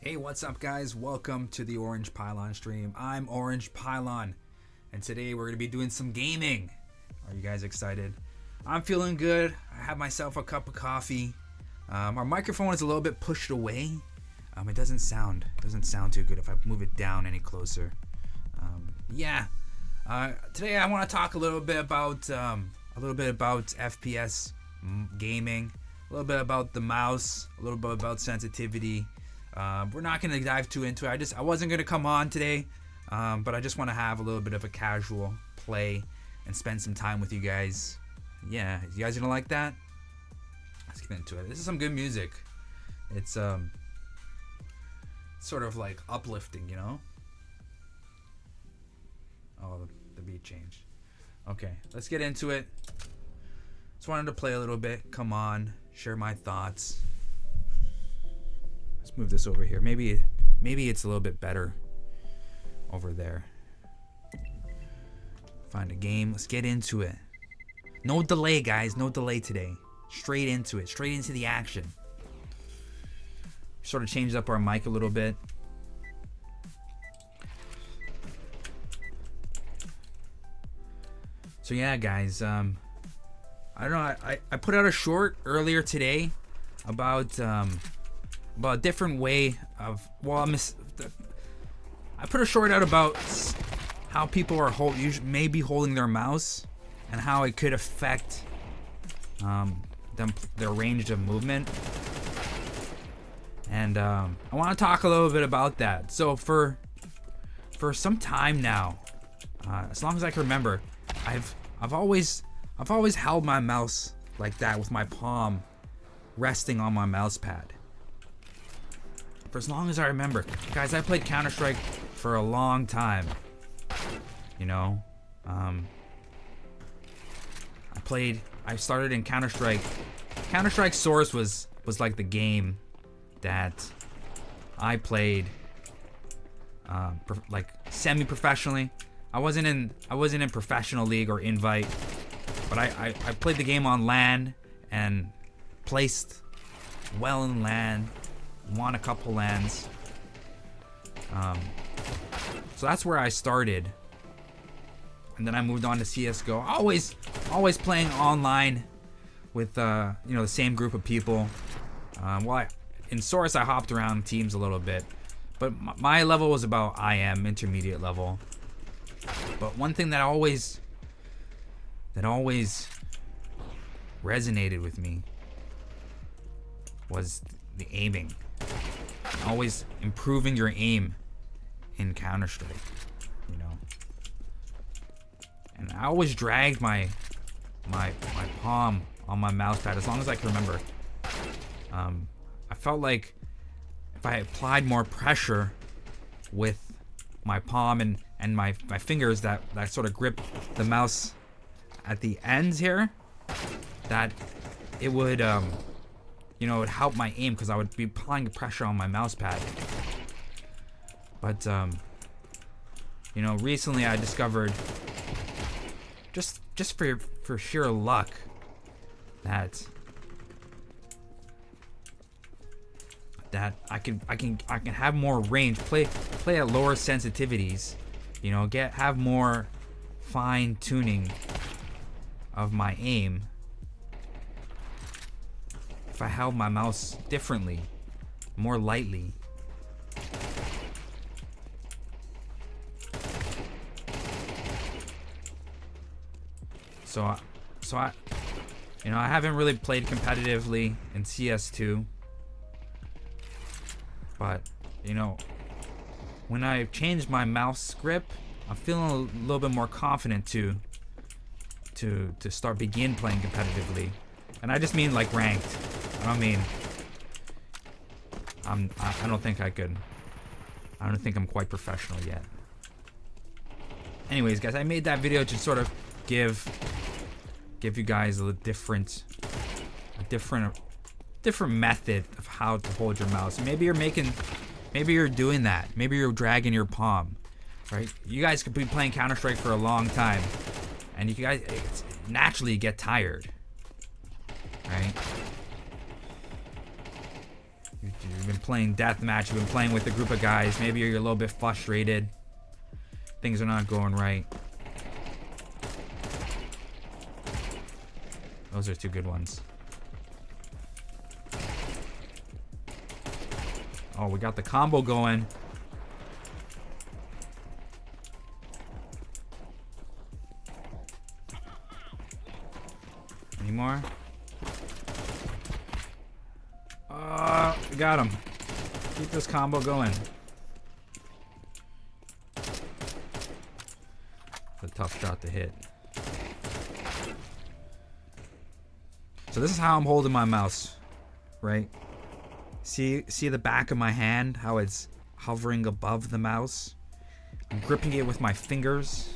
Hey, what's up guys? Welcome to the Orange Pylon stream. I'm Orange Pylon, and today we're going to be doing some gaming. Are you guys excited? I'm feeling good. I have myself a cup of coffee. Our microphone is a little bit pushed away. It doesn't sound too good if I move it down any closer. Today I want to talk a little bit about FPS gaming, a little bit about the mouse, a little bit about sensitivity. We're not going to dive too into it. I wasn't going to come on today, but I just want to have a little bit of a casual play and spend some time with you guys. Yeah, you guys gonna like that? Let's get into it. This is some good music. It's sort of like uplifting, you know? Oh, the beat changed. Okay, let's get into it. Just wanted to play a little bit. Come on, share my thoughts. Let's move this over here. Maybe it's a little bit better over there. Find a game. Let's get into it. No delay, guys. No delay today. Straight into it. Straight into the action. Sort of changed up our mic a little bit. So yeah, guys. I don't know. I put out a short earlier today about a different way of. Well, I put a short out about how people are maybe holding their mouse and how it could affect their range of movement. And I want to talk a little bit about that. So for some time now, as long as I can remember, I've always held my mouse like that with my palm resting on my mouse pad. For as long as I remember. Guys, I played Counter-Strike for a long time. You know? I started in Counter-Strike. Counter-Strike Source was like the game that I played like semi-professionally. I wasn't in professional league or invite, but I played the game on LAN and placed well in LAN, won a couple LANs. So that's where I started, and then I moved on to CS:GO. Always playing online with the same group of people. In Source I hopped around teams a little bit, but my level was about IM, intermediate level. But one thing that always resonated with me was the aiming. Always improving your aim in Counter-Strike, you know. And I always dragged my palm on my mouse pad as long as I can remember. I felt like if I applied more pressure with my palm and my fingers that sort of grip the mouse at the ends here, that it would it would help my aim because I would be applying pressure on my mouse pad. But recently I discovered, just for sheer luck, that I can have more range, play at lower sensitivities, have more fine tuning of my aim if I held my mouse differently, more lightly. So I haven't really played competitively in CS2, but when I changed my mouse grip, I'm feeling a little bit more confident to begin playing competitively. And I just mean like ranked. I don't mean I don't think I'm quite professional yet. Anyways, guys, I made that video to sort of give you guys a different method of how to hold your mouse. Maybe you're doing that. Maybe you're dragging your palm, right? You guys could be playing Counter-Strike for a long time, and you guys naturally get tired, right? You You've been playing deathmatch. You've been playing with a group of guys. Maybe you're a little bit frustrated. Things are not going right. Those are two good ones. Oh, we got the combo going. Any more? We got him. Keep this combo going. It's a tough shot to hit. So this is how I'm holding my mouse, right? See the back of my hand, how it's hovering above the mouse? I'm gripping it with my fingers.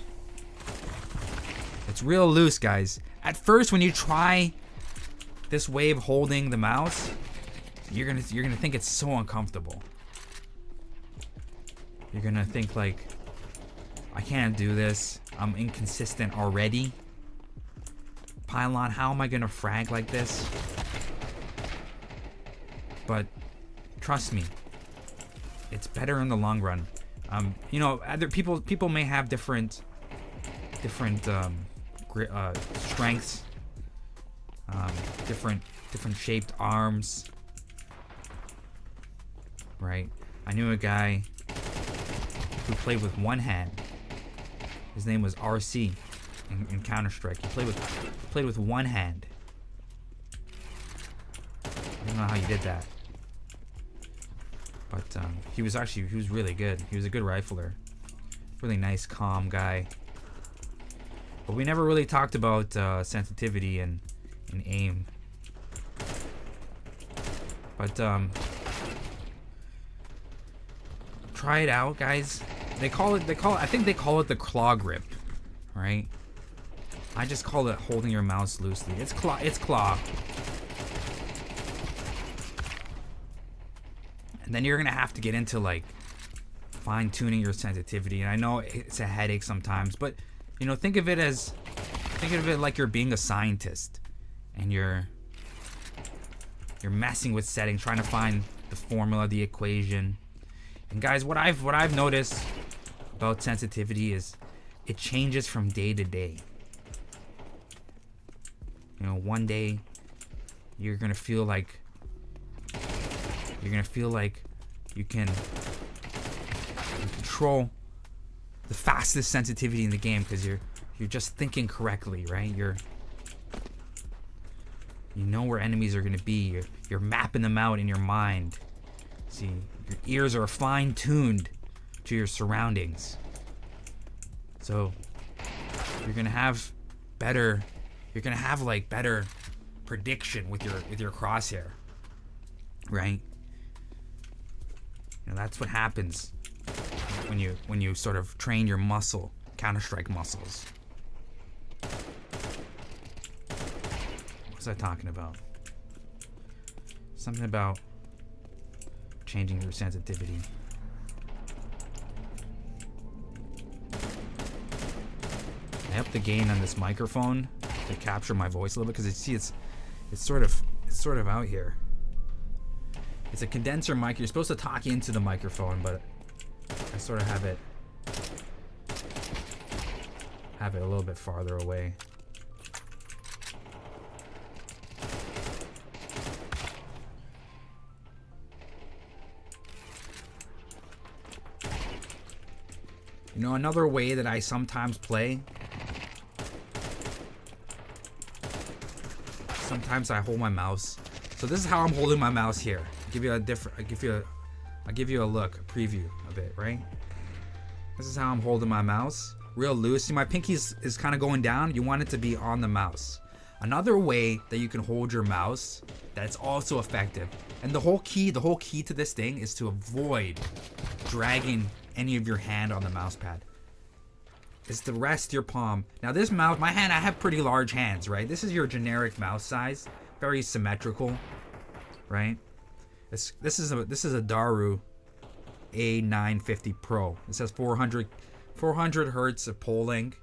It's real loose, guys. At first, when you try this way of holding the mouse, you're gonna think it's so uncomfortable. You're gonna think like, I can't do this. I'm inconsistent already. Pylon, how am I gonna frag like this? But trust me, it's better in the long run. You know, other people may have different strengths, different shaped arms, right? I knew a guy who played with one hand. His name was RC in Counter-Strike. He played with one hand. I don't know how he did that, but he was really good. He was a good rifler, really nice, calm guy. But we never really talked about sensitivity and aim. But try it out, guys. I think they call it the claw grip, right? I just call it holding your mouse loosely. It's claw. And then you're gonna have to get into like fine-tuning your sensitivity. And I know it's a headache sometimes, but you know, think of it like you're being a scientist and you're messing with settings, trying to find the formula, the equation. And guys, what I've noticed about sensitivity is it changes from day to day. You know, one day you're gonna feel like you can control the fastest sensitivity in the game because you're just thinking correctly, right? You know where enemies are gonna be. You're mapping them out in your mind. See, your ears are fine-tuned to your surroundings. So you're gonna have better prediction with your crosshair, right? You know, that's what happens when you sort of train your Counter-Strike muscles. What was I talking about? Something about changing your sensitivity. I upped the gain on this microphone to capture my voice a little bit because it's sort of out here. It's a condenser mic. You're supposed to talk into the microphone, but I sort of have it a little bit farther away. You know, another way that I sometimes play. Sometimes I hold my mouse. So this is how I'm holding my mouse here. I'll give you a look, a preview of it, right? This is how I'm holding my mouse. Real loose. See, my pinky is kind of going down. You want it to be on the mouse. Another way that you can hold your mouse that's also effective. And the whole key to this thing is to avoid dragging any of your hand on the mouse pad. Is to rest your palm. Now this mouse, my hand, I have pretty large hands, right? This is your generic mouse size, very symmetrical, right? This is a Daru A950 Pro. It says 400 hertz of polling.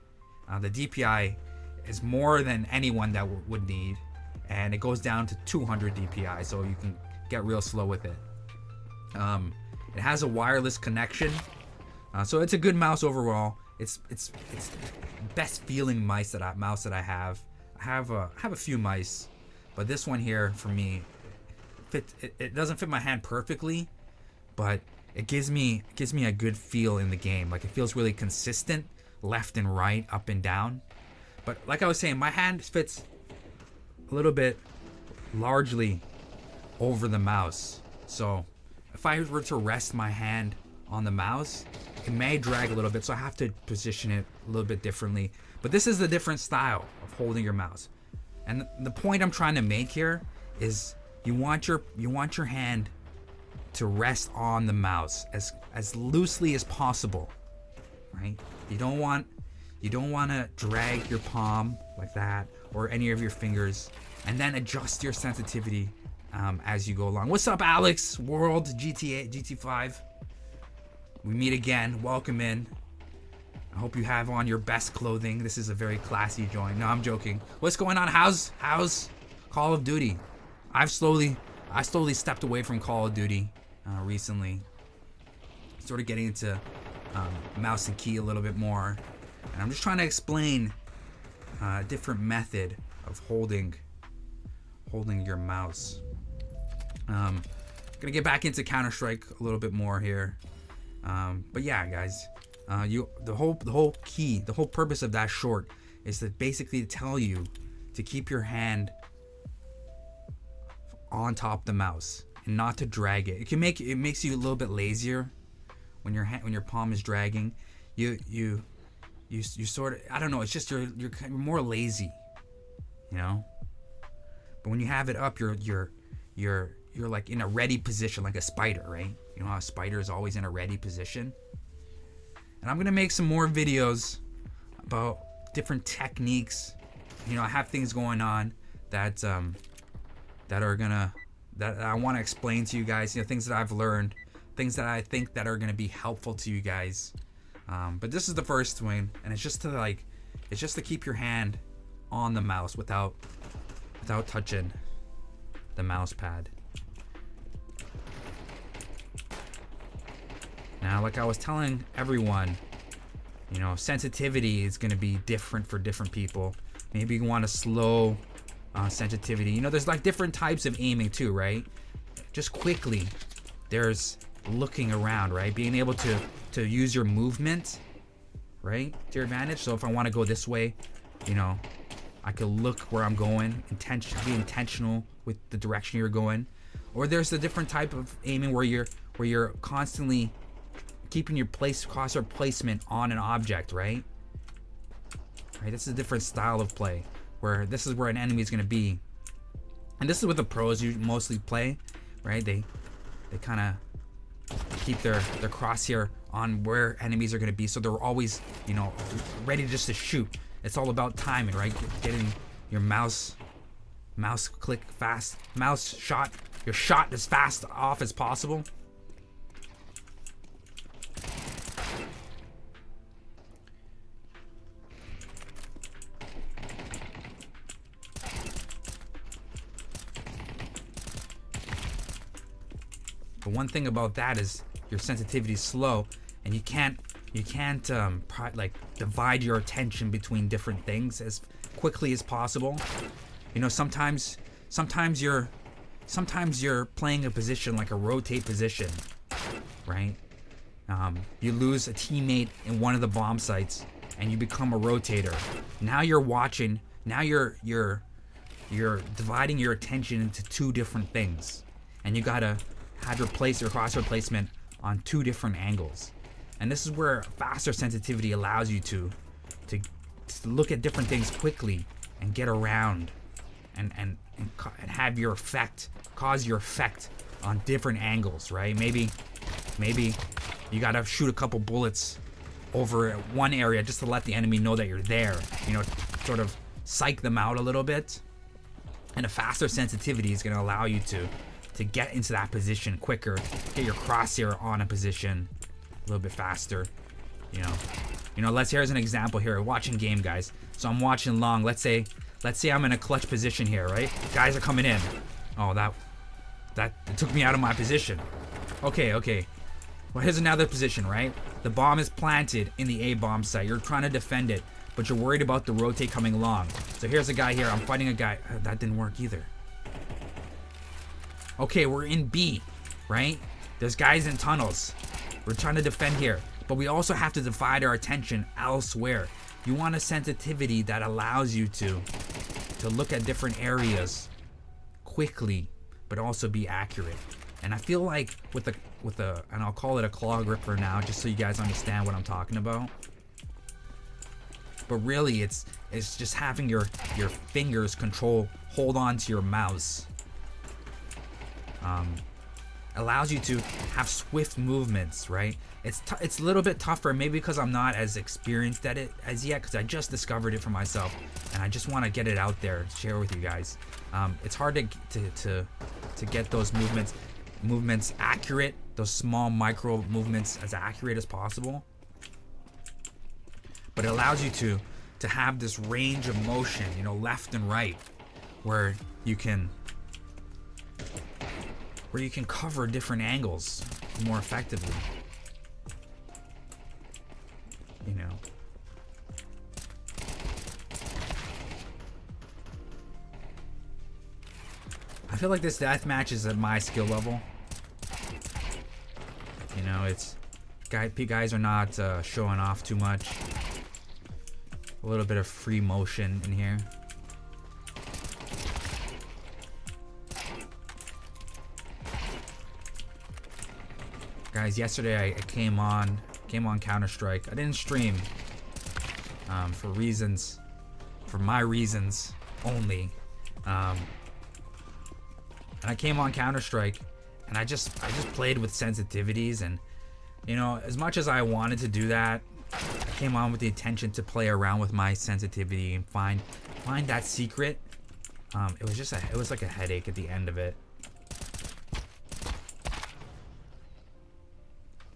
The DPI is more than anyone that would need, and it goes down to 200 DPI, so you can get real slow with it. It has a wireless connection, so it's a good mouse overall. It's best feeling mouse that I have. I have a few mice, but this one here for me, it doesn't fit my hand perfectly, but it gives me a good feel in the game. Like, it feels really consistent, left and right, up and down. But like I was saying, my hand fits a little bit largely over the mouse. So if I were to rest my hand on the mouse, it may drag a little bit, so I have to position it a little bit differently. But this is the different style of holding your mouse. And the point I'm trying to make here is you want your hand to rest on the mouse as loosely as possible, right? You don't want to drag your palm like that or any of your fingers, and then adjust your sensitivity as you go along. What's up, Alex? World GT5. We meet again. Welcome in. I hope you have on your best clothing. This is a very classy joint. No, I'm joking. What's going on? How's Call of Duty? I slowly stepped away from Call of Duty recently. Sort of getting into mouse and key a little bit more, and I'm just trying to explain a different method of holding your mouse. Gonna get back into Counter-Strike a little bit more here, but yeah, guys, the whole purpose of that short is to basically tell you to keep your hand on top of the mouse and not to drag it. It makes you a little bit lazier when your palm is dragging. You sort of, I don't know, it's just you're more lazy, you know. But when you have it up, you're like in a ready position, like a spider, right? You know how a spider is always in a ready position. And I'm gonna make some more videos about different techniques. You know, I have things going on that I want to explain to you guys. You know, things that I've learned, things that I think that are gonna be helpful to you guys. But this is the first one, and it's just to keep your hand on the mouse without touching the mouse pad. Now, like I was telling everyone, you know, sensitivity is going to be different for different people. Maybe you want a slow sensitivity. You know, there's like different types of aiming too, right? Just quickly, there's looking around, right? Being able to use your movement, right, to your advantage. So if I want to go this way, you know, I could look where I'm going, be intentional with the direction you're going. Or there's a different type of aiming where you're constantly keeping your crosshair placement on an object, right? Right. This is a different style of play, where this is where an enemy is going to be, and this is what the pros you mostly play, right? They kind of keep their crosshair on where enemies are going to be, so they're always, you know, ready just to shoot. It's all about timing, right? Getting your mouse click fast, your shot as fast off as possible. But one thing about that is your sensitivity is slow, and you can't like divide your attention between different things as quickly as possible. You know, sometimes you're playing a position like a rotate position, right? You lose a teammate in one of the bomb sites, and you become a rotator. Now you're watching. Now you're dividing your attention into two different things, and you gotta have your crosshair placement on two different angles. And this is where faster sensitivity allows you to look at different things quickly and get around and have your cause your effect on different angles, right? Maybe you gotta shoot a couple bullets over one area just to let the enemy know that you're there, you know, sort of psych them out a little bit. And a faster sensitivity is gonna allow you to get into that position quicker, get your crosshair on a position a little bit faster. You know, here's an example here. Watching game, guys. So I'm watching long. Let's say I'm in a clutch position here, right? Guys are coming in. Oh, that it took me out of my position. Okay. Well, here's another position, right? The bomb is planted in the A bomb site. You're trying to defend it, but you're worried about the rotate coming along. So here's a guy here. I'm fighting a guy. That didn't work either. Okay, we're in B, right? There's guys in tunnels. We're trying to defend here, but we also have to divide our attention elsewhere. You want a sensitivity that allows you to look at different areas quickly, but also be accurate. And I feel like with the and I'll call it a claw gripper now, just so you guys understand what I'm talking about. But really, it's just having your fingers hold on to your mouse. Allows you to have swift movements, right? It's a little bit tougher, maybe because I'm not as experienced at it as yet, because I just discovered it for myself, and I just want to get it out there, share with you guys. It's hard to get those movements accurate, those small micro movements as accurate as possible. But it allows you to have this range of motion, you know, left and right, where you can cover different angles more effectively. You know. I feel like this deathmatch is at my skill level. You know, guys are not showing off too much. A little bit of free motion in here. Guys, yesterday I came on Counter-Strike. I didn't stream for my reasons only. And I came on Counter-Strike, and I just played with sensitivities, and you know, as much as I wanted to do that, I came on with the intention to play around with my sensitivity and find that secret. It was like a headache at the end of it.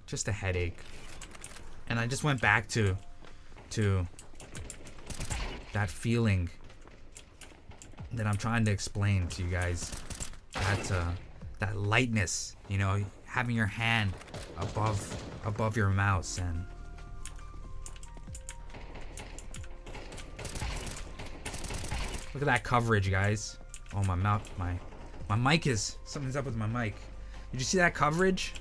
Just a headache. And I just went back to that feeling that I'm trying to explain to you guys. That lightness, you know, having your hand above your mouse. And look at that coverage, guys. Oh, my mic is, something's up with my mic. Did you see that coverage?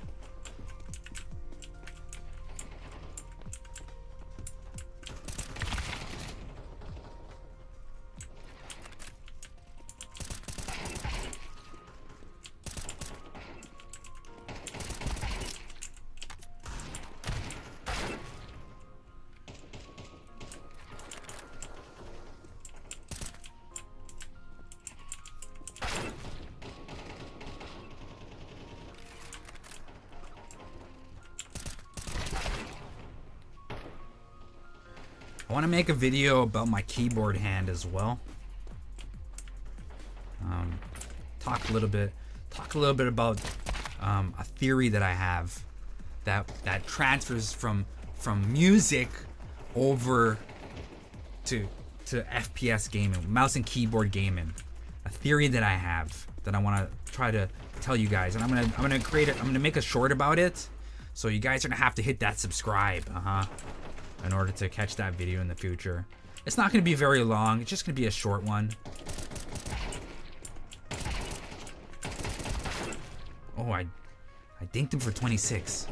I want to make a video about my keyboard hand as well. Talk a little bit about a theory that I have that transfers from music over to FPS gaming, mouse and keyboard gaming. A theory that I have that I want to try to tell you guys, and I'm gonna make a short about it. So you guys are gonna have to hit that subscribe, in order to catch that video in the future. It's not gonna be very long. It's just gonna be a short one. Oh, I dinked him for 26.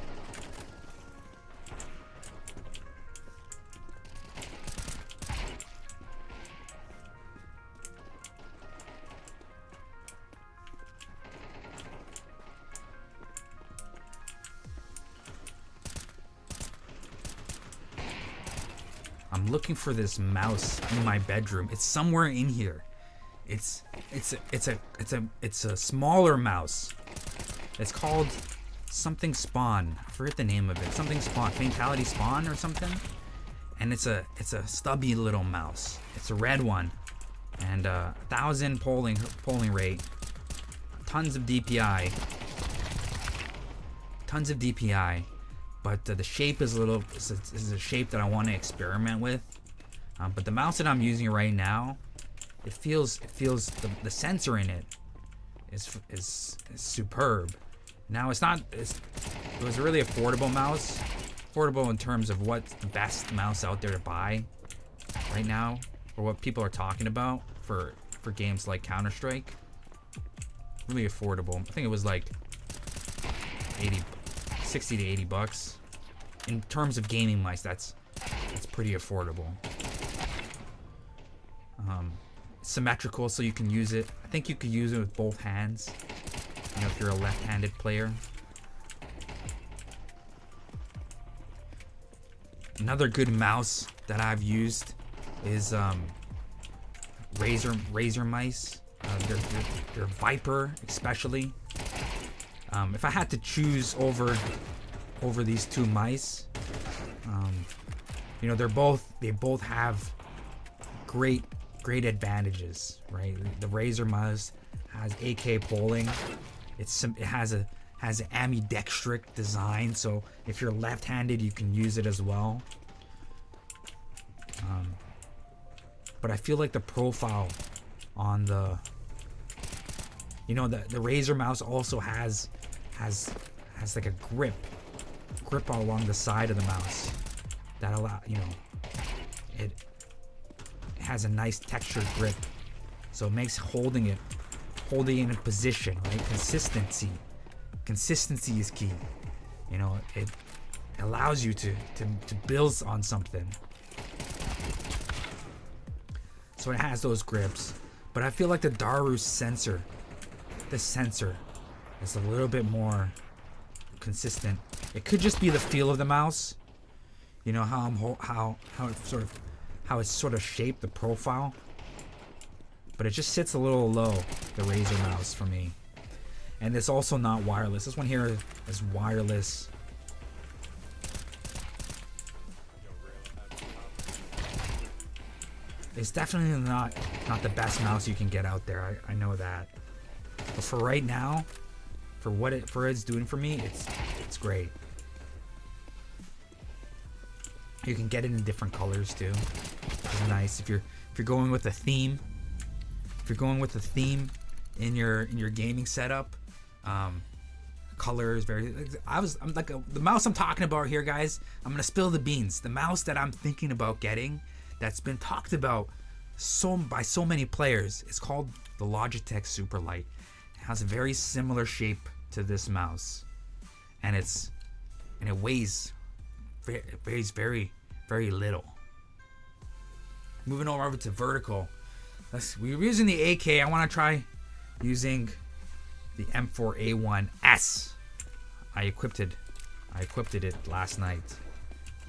I'm looking for this mouse in my bedroom. It's somewhere in here. It's a smaller mouse. It's called something Spawn. I forget the name of it. Something Spawn, Fatality Spawn or something. And it's a stubby little mouse. It's a red one, and 1,000 polling rate. Tons of DPI. But the shape is is a shape that I want to experiment with. But the mouse that I'm using right now, it feels the sensor in it is superb. Now it's not. It was a really affordable mouse. Affordable in terms of what's the best mouse out there to buy right now, or what people are talking about for games like Counter-Strike. Really affordable. I think it was like 60 to 80 bucks. In terms of gaming mice, that's pretty affordable. Symmetrical, so you can use it. I think you could use it with both hands. You know, if you're a left-handed player. Another good mouse that I've used is Razer mice. Their Viper, especially. If I had to choose over these two mice, you know, they both have great advantages, right? The Razer mouse has AK polling. It has an ambidextric design, so if you're left-handed, you can use it as well. But I feel like the profile on the, you know, the Razer mouse also has like a grip along the side of the mouse that you know, it has a nice textured grip, so it makes holding it in position, right? Consistency is key. You know, it allows you to build on something. So it has those grips, but I feel like the Daru sensor, is a little bit more consistent. It could just be the feel of the mouse. You know how it's sort of shaped, the profile. But it just sits a little low, the Razer mouse for me. And it's also not wireless. This one here is wireless. It's definitely not the best mouse you can get out there. I know that. But for right now, for what it's doing for me, it's great. You can get it in different colors too. It's nice if you're going with a theme. If you're going with a theme in your gaming setup, color is very. I'm like the mouse I'm talking about here, guys. I'm gonna spill the beans. The mouse that I'm thinking about getting, that's been talked about by so many players, is called the Logitech Superlight. It has a very similar shape to this mouse, and it weighs very, very little. Moving over to vertical. We're using the AK. I want to try using the M4A1S. I equipped it last night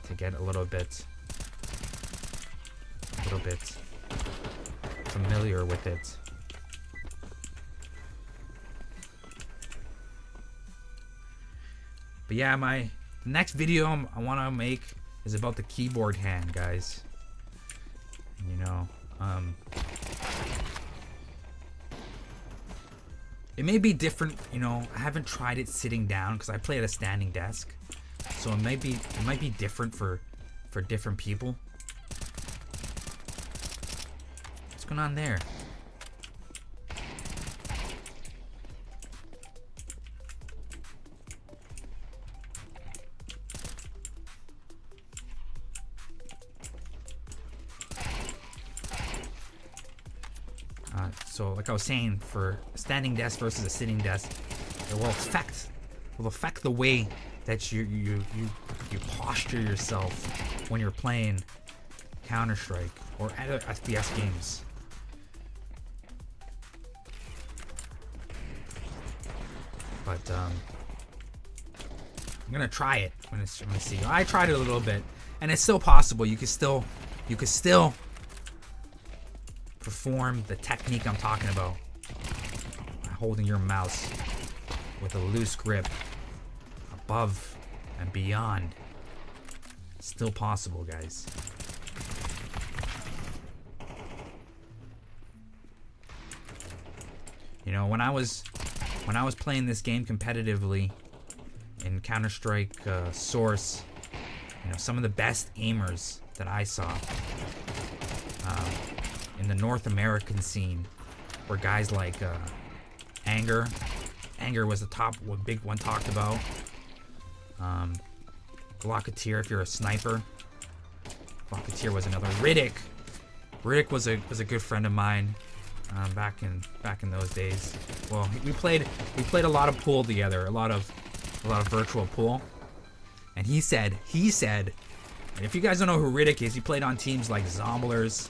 to get a little bit familiar with it. But yeah, the next video I want to make is about the keyboard hand, guys. You know, it may be different. You know, I haven't tried it sitting down because I play at a standing desk, so it might be different for different people. What's going on there? So like I was saying, for a standing desk versus a sitting desk, it will affect the way that you posture yourself when you're playing Counter-Strike or other FPS games. But I'm gonna try it. I'm gonna see. I tried it a little bit, and it's still possible. You could still perform the technique I'm talking about by holding your mouse with a loose grip above and beyond. It's still possible, guys. You know, when I was playing this game competitively in Counter-Strike Source, you know, some of the best aimers that I saw in the North American scene were guys like Anger, Behringer was the big one talked about. Logitech if you're a sniper. Logitech was another. Riddim was a good friend of mine back in those days. Well, we played a lot of pool together, a lot of virtual pool. And he said, and if you guys don't know who Riddim is, he played on teams like Zomblers.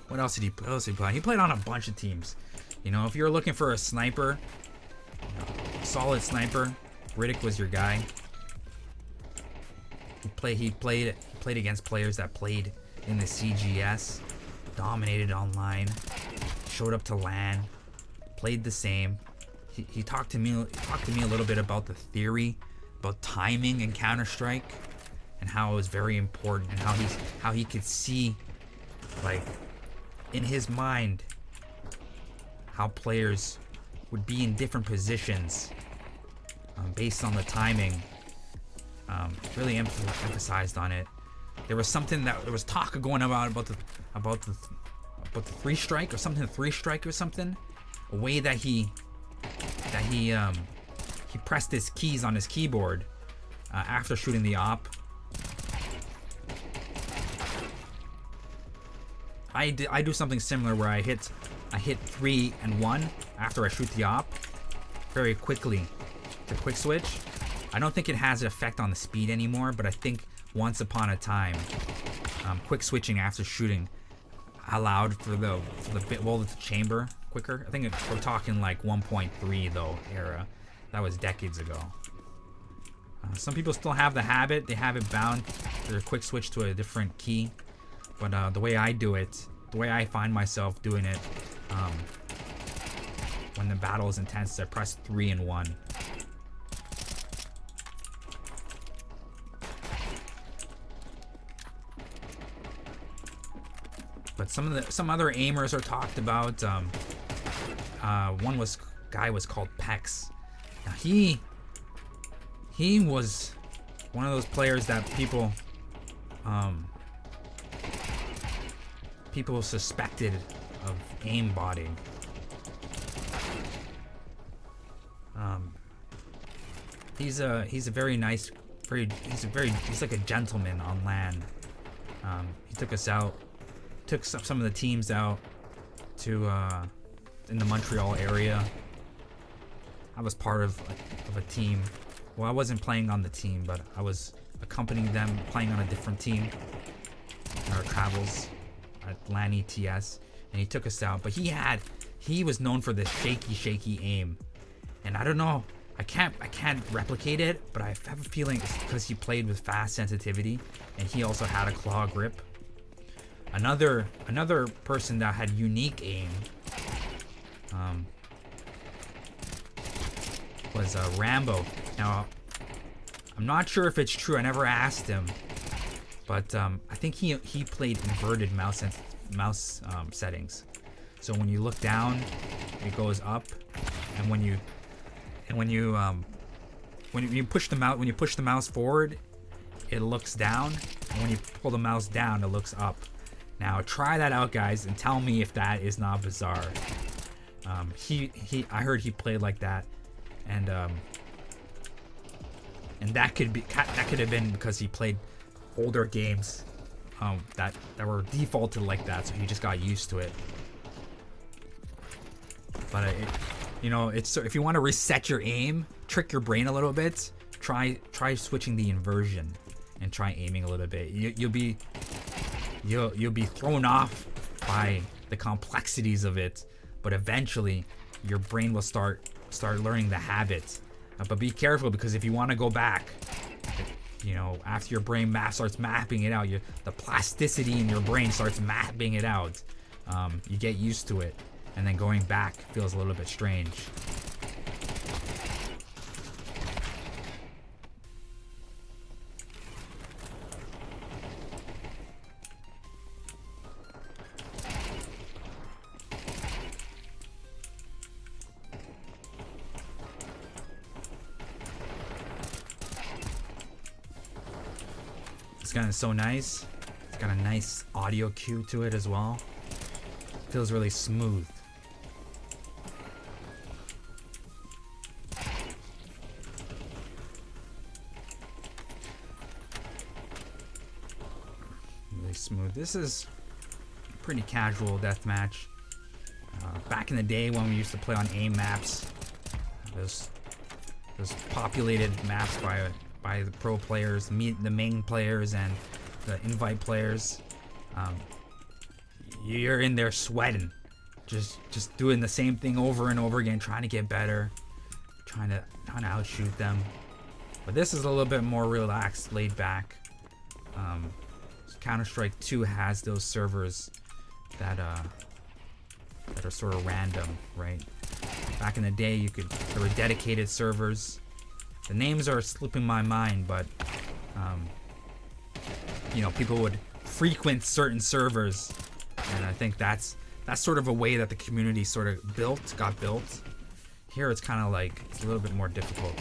What else did he play? He played on a bunch of teams. You know, if you're looking for a sniper, solid sniper, Riddim was your guy. He played against players that played in the CGS, dominated online, showed up to LAN, played the same. He talked to me a little bit about the theory, about timing in Counter-Strike, and how it was very important, and how he could see, like, in his mind, how players would be in different positions based on the timing. Really emphasized on it. There was something that there was talk going about the 3-strike or something, 3-strike or something. A way that he pressed his keys on his keyboard after shooting the op. I do something similar where I hit 3 and 1 after I shoot the op very quickly to quick switch. I don't think it has an effect on the speed anymore, but I think once upon a time, quick switching after shooting allowed for the chamber quicker. I think we're talking like 1.3 though era. That was decades ago. Some people still have the habit. They have it bound to their quick switch to a different key. But the way I do it, the way I find myself doing it, when the battle is intense, I press 3 and 1. But some other aimers are talked about. One guy was called Pex. Now he was one of those players that people suspected of aimbotting. He's a very nice, he's like a gentleman on LAN. He took us out. Took some of the teams out to in the Montreal area. I was part of a team. Well, I wasn't playing on the team, but I was accompanying them playing on a different team in our travels at LAN ETS, and he took us out. But he was known for this shaky aim, and I don't know. I can't replicate it, but I have a feeling it's because he played with fast sensitivity, and he also had a claw grip. Another person that had unique aim was Rambo. Now, I'm not sure if it's true. I never asked him, but I think he played inverted mouse settings. So when you look down, it goes up, and when you push the mouse forward, it looks down, and when you pull the mouse down, it looks up. Now try that out, guys, and tell me if that is not bizarre. I heard he played like that, and that could have been because he played older games that were defaulted like that, so he just got used to it. But it's if you want to reset your aim, trick your brain a little bit, try switching the inversion and try aiming a little bit. You'll be thrown off by the complexities of it, but eventually your brain will start learning the habit. But be careful, because if you want to go back, after your brain starts mapping it out, the plasticity in your brain starts mapping it out. You get used to it, and then going back feels a little bit strange. This gun is so nice. It's got a nice audio cue to it as well. Feels really smooth. smooth. This is pretty casual deathmatch. Back in the day when we used to play on AIM maps, those populated maps by the pro players, the main players, and the invite players. You're in there sweating, just doing the same thing over and over again, trying to get better, trying to outshoot them. But this is a little bit more relaxed, laid back. Counter-Strike 2 has those servers that are sort of random, right? Back in the day, there were dedicated servers. The names are slipping my mind, but you know, people would frequent certain servers, and I think that's sort of a way that the community sort of got built. Here, it's kind of like it's a little bit more difficult.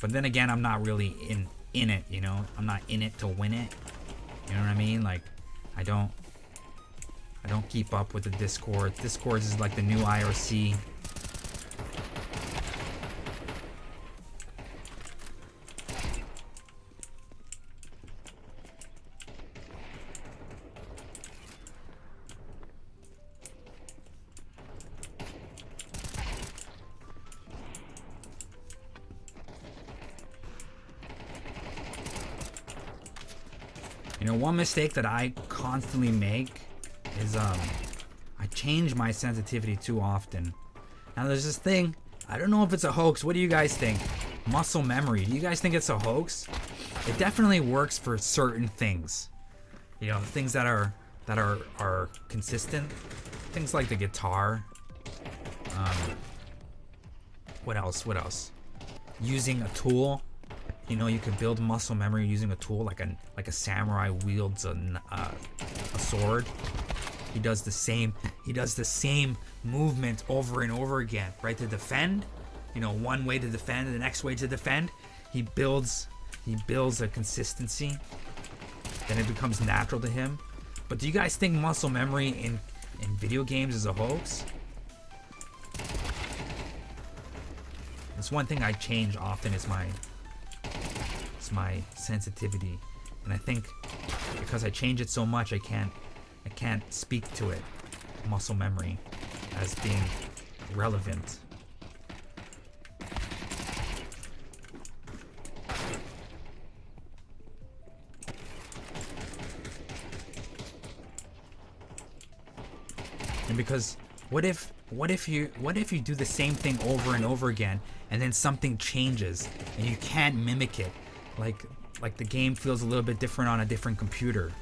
But then again, I'm not really in it, you know? I'm not in it to win it. You know what I mean? Like, I don't keep up with the Discord. Discord is like the new IRC. You know, one mistake that I constantly make is I change my sensitivity too often. Now there's this thing, I don't know if it's a hoax. What do you guys think? Muscle memory. Do you guys think it's a hoax? It definitely works for certain things. You know, things that are consistent. Things like the guitar. What else? What else? Using a tool. You know, you can build muscle memory using a tool, like a samurai wields a sword. He does the same movement over and over again, right? To defend, you know, one way to defend, the next way to defend. He builds a consistency. Then it becomes natural to him. But do you guys think muscle memory in video games is a hoax? That's one thing I change often is my sensitivity, and I think because I change it so much, I can't speak to it, muscle memory, as being relevant. And because what if you do the same thing over and over again, and then something changes and you can't mimic it? Like the game feels a little bit different on a different computer,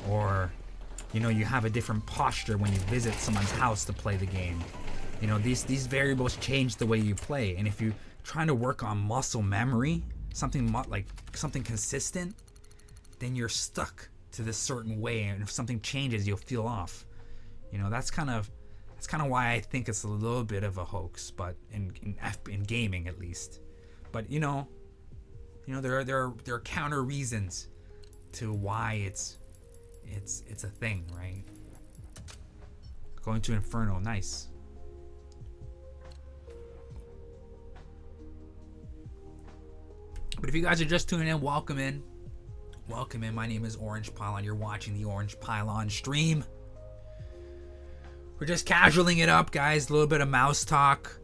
or you know, you have a different posture when you visit someone's house to play the game. You know, these variables change the way you play, and if you're trying to work on muscle memory, something consistent, then you're stuck to this certain way, and if something changes, you'll feel off. You know, that's kind of why I think it's a little bit of a hoax, but in gaming at least. But you know, there are counter reasons to why it's a thing, right? Going to Inferno, nice. But if you guys are just tuning in, welcome in. Welcome in. My name is Orange Pylon. You're watching the Orange Pylon stream. We're just casualing it up, guys. A little bit of mouse talk,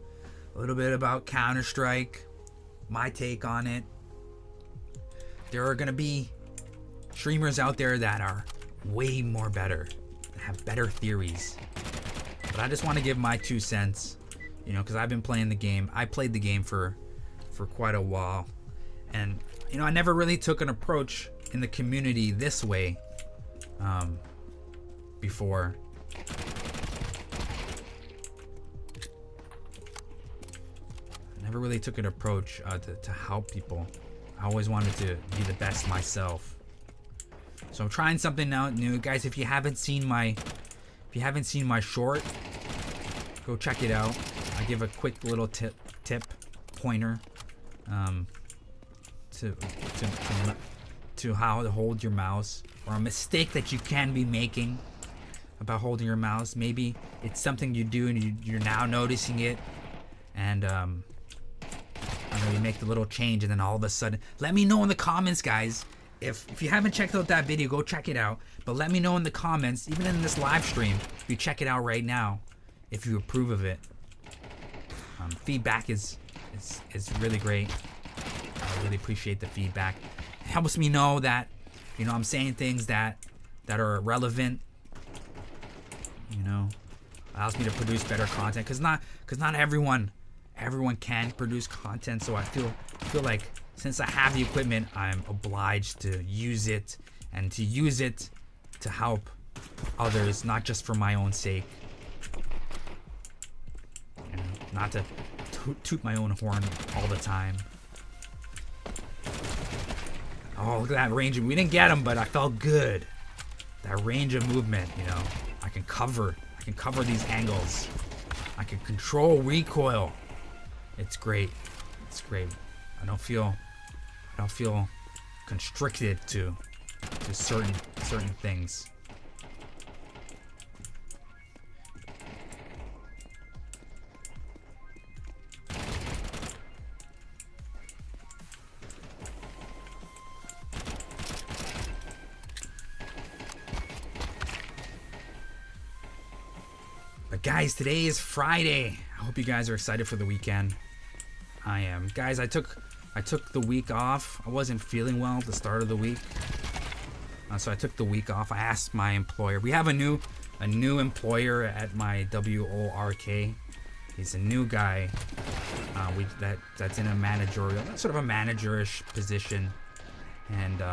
a little bit about Counter-Strike, my take on it. There are gonna be streamers out there that are way more better, that have better theories. But I just want to give my 2 cents, you know, because I've been playing the game. I played the game for quite a while, and you know, I never really took an approach in the community this way before. I never really took an approach to help people. I always wanted to be the best myself. So I'm trying something out new, guys. If you haven't seen my short, go check it out. I give a quick little tip pointer to how to hold your mouse, or a mistake that you can be making about holding your mouse. Maybe it's something you do and you're now noticing it, and You know, you make the little change and then all of a sudden, let me know in the comments, guys. If you haven't checked out that video, go check it out. But let me know in the comments, even in this live stream, if you check it out right now, if you approve of it. Feedback is really great. I really appreciate the feedback. It helps me know that, you know, I'm saying things that are relevant. You know, allows me to produce better content, because not everyone can produce content. So I feel like since I have the equipment, I'm obliged to use it, and to use it to help others, not just for my own sake. You know, not to toot my own horn all the time. Oh, look at that range. We didn't get him, but I felt good. That range of movement, you know. I can cover these angles. I can control recoil. It's great. It's great. I don't feel constricted to certain things. But guys, today is Friday. I hope you guys are excited for the weekend. I am. Guys, I took the week off. I wasn't feeling well at the start of the week. So I took the week off. I asked my employer. We have a new employer at my WORK. He's a new guy. That's in a managerial, sort of a managerish position. And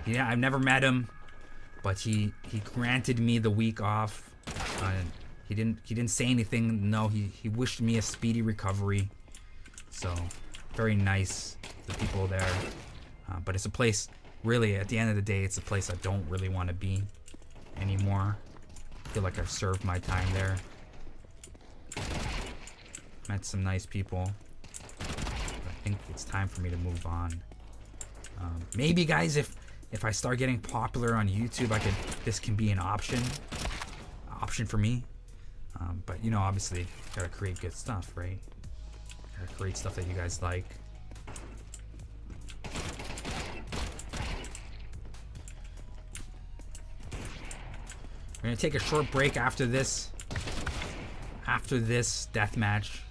yeah, I've never met him, but he granted me the week off. He didn't say anything. No, he wished me a speedy recovery. So very nice, the people there. But it's a place, really, at the end of the day, it's a place I don't really want to be anymore. I feel like I've served my time there. Met some nice people. I think it's time for me to move on. Maybe, guys, if I start getting popular on YouTube, this can be an option for me. But you know, obviously, gotta create good stuff, right? Gotta create stuff that you guys like. We're gonna take a short break after this death match.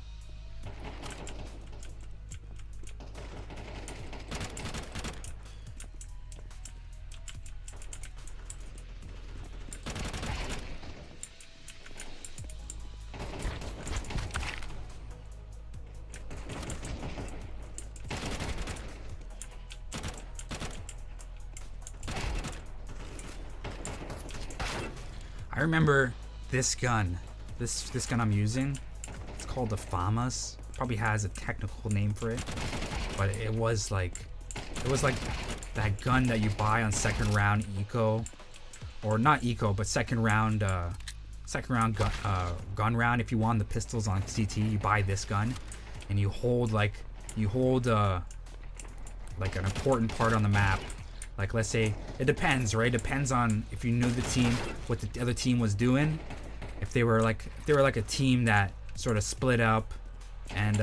I remember this gun, this gun I'm using. It's called the FAMAS. Probably has a technical name for it, but it was like that gun that you buy on second round eco, or not eco, but second round gun round. If you want the pistols on CT, you buy this gun, and you hold like an important part on the map. Like, let's say, it depends, right? It depends on if you knew the team, what the other team was doing. If they were like a team that sort of split up and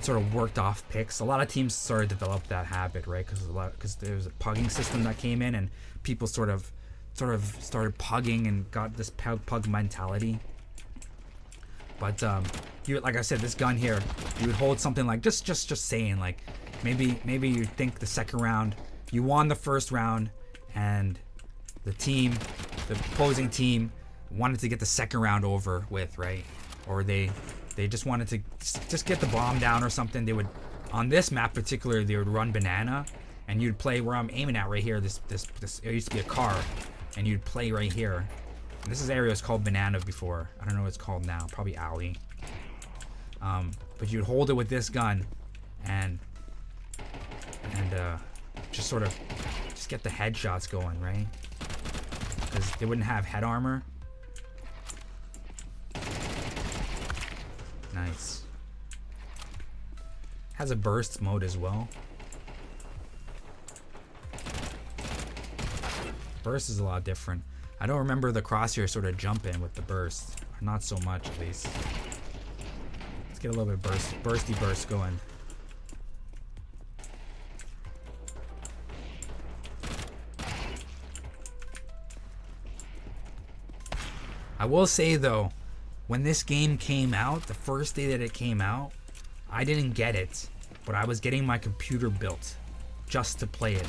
sort of worked off picks. A lot of teams sort of developed that habit, right? Because there was a pugging system that came in, and people sort of started pugging and got this pug mentality. But you, like I said, this gun here, you would hold something like just saying, like, maybe you think the second round, you won the first round, and the opposing team wanted to get the second round over with, right? Or they just wanted to just get the bomb down or something. They would, on this map particularly, they would run banana, and you'd play where I'm aiming at right here. This it used to be a car, and you'd play right here. And this area was called banana before. I don't know what it's called now. Probably alley. But you'd hold it with this gun, and just sort of get the headshots going, right? Because they wouldn't have head armor. Nice. Has a burst mode as well. Burst is a lot different. I don't remember the crosshair sort of jumping with the burst. Not so much, at least. Let's get a little bit bursty burst going. I will say though, when this game came out, the first day that it came out, I didn't get it, but I was getting my computer built just to play it,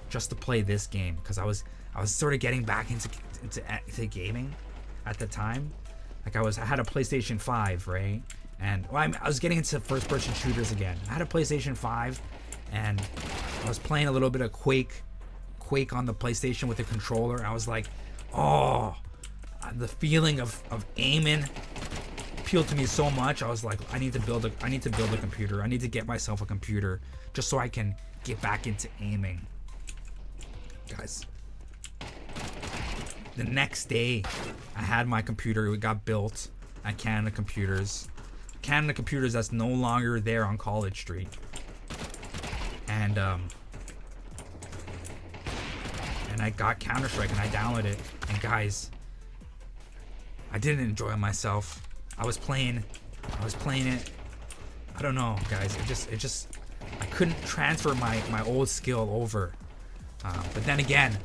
just to play this game, because I was sort of getting back into gaming at the time. Like I had a PlayStation 5, right? And well, I was getting into first-person shooters again. I had a PlayStation 5, and I was playing a little bit of Quake on the PlayStation with the controller. I was like, oh. The feeling of aiming appealed to me so much. I was like, I need to build a computer. I need to get myself a computer just so I can get back into aiming. Guys, the next day I had my computer. It got built at Canada Computers. Canada Computers that's no longer there on College Street. And I got Counter-Strike and I downloaded it. And guys, I didn't enjoy myself. I was playing it. I don't know, guys. It just I couldn't transfer my old skill over. But then again,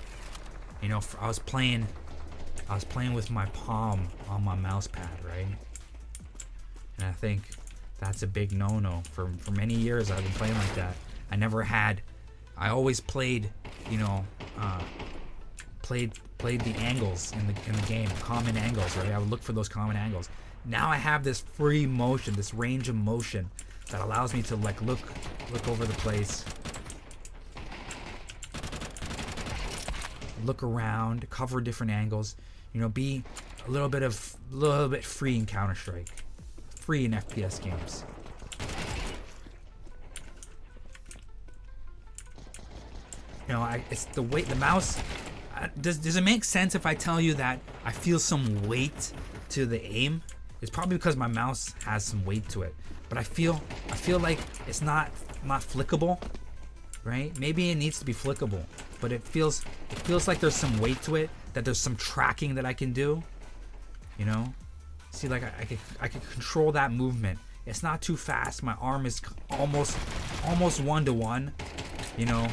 you know, I was playing with my palm on my mouse pad, right? And I think that's a big no-no. For many years I've been playing like that. I always played, you know, played the angles in the game, common angles, right? I would look for those common angles. Now I have this free motion, this range of motion that allows me to like look over the place, look around, cover different angles, you know, be a little bit free in Counter-Strike, free in FPS games. You know, it's the weight, the mouse. Does it make sense if I tell you that I feel some weight to the aim? It's probably because my mouse has some weight to it, but I feel like it's not flickable, right? Maybe it needs to be flickable, but it feels like there's some weight to it, that there's some tracking that I can do, you know? See, like I could control that movement. It's not too fast. My arm is almost 1-to-1. You know,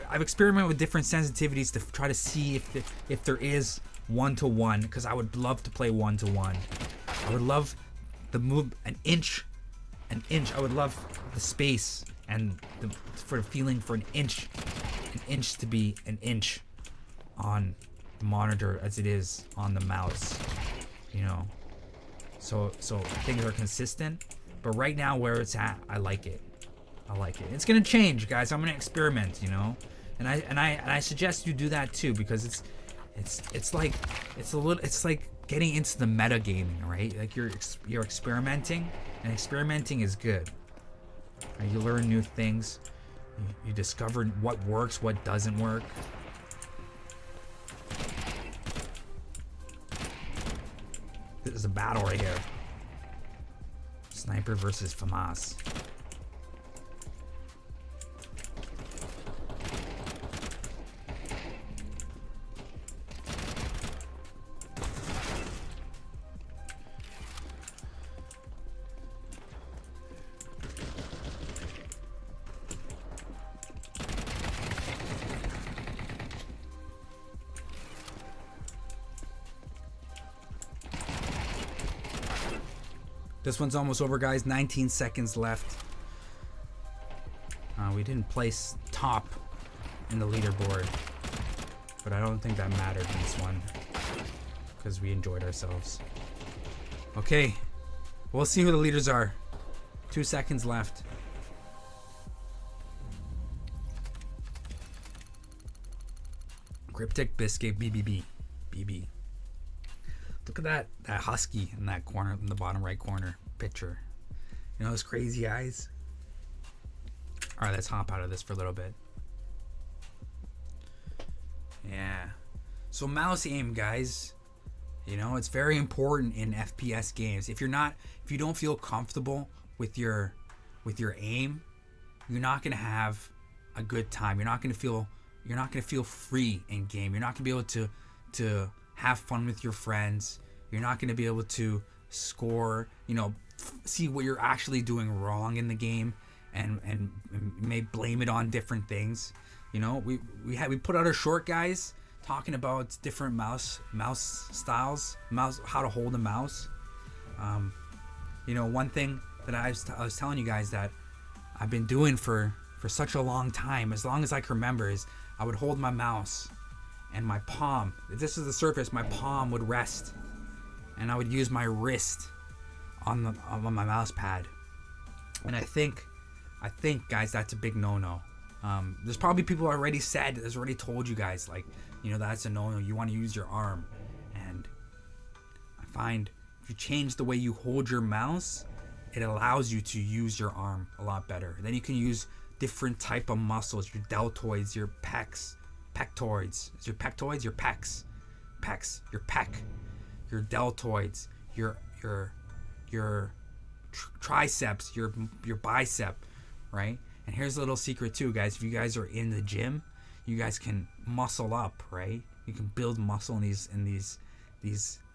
I've experimented with different sensitivities to try to see if there is 1-to-1, because I would love to play 1-to-1. I would love the move an inch. I would love the space and for the feeling for an inch to be an inch on the monitor as it is on the mouse. You know, so things are consistent. But right now where it's at, I like it. It's gonna change, guys. I'm gonna experiment, you know, and I suggest you do that too, because it's like getting into the meta gaming, right? Like you're experimenting, and experimenting is good. Right? You learn new things. You discover what works, what doesn't work. This is a battle right here. Sniper versus FAMAS. This one's almost over, guys. 19 seconds left. We didn't place top in the leaderboard, but I don't think that mattered in this one because we enjoyed ourselves. Okay, we'll see who the leaders are. 2 seconds left. Cryptic Biscuit BBB. BB. Look at that husky in that corner, in the bottom right corner picture. You know those crazy eyes? Alright, let's hop out of this for a little bit. Yeah. So mouse aim, guys. You know, it's very important in FPS games. If you don't feel comfortable with your aim, you're not gonna have a good time. You're not gonna feel free in game. You're not gonna be able to have fun with your friends. You're not gonna be able to score, you know, see what you're actually doing wrong in the game, and may blame it on different things. You know, we put out a short, guys, talking about different mouse styles, how to hold a mouse. You know, one thing that I was telling you guys that I've been doing for such a long time, as long as I can remember, is I would hold my mouse and my palm, if this is the surface, my palm would rest, and I would use my wrist on my mouse pad. And I think guys, that's a big no-no. There's probably people already told you guys, like, you know, that's a no-no. You want to use your arm. And I find if you change the way you hold your mouse, it allows you to use your arm a lot better. Then you can use different type of muscles, your deltoids, your pecs, pectoids. Is your pectoids? Your pecs. Pecs. Your pec. Your deltoids. Your triceps. Your bicep. Right? And here's a little secret too, guys. If you guys are in the gym, you guys can muscle up, right? You can build muscle in these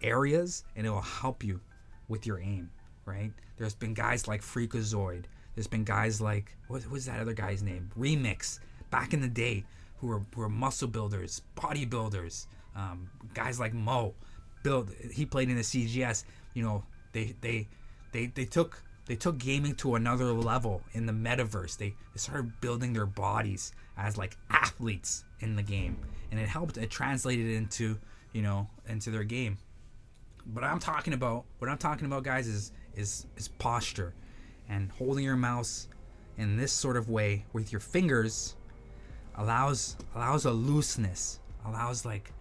areas, and it will help you with your aim, right? There's been guys like Freakazoid. There's been guys like, what was that other guy's name? Remix, back in the day, who were muscle builders, bodybuilders. Guys like Mo, he played in the CGS. You know, they took gaming to another level in the metaverse. They started building their bodies as like athletes in the game, and it translated into, you know, into their game. But what I'm talking about, guys, is posture, and holding your mouse in this sort of way with your fingers allows a looseness, allows like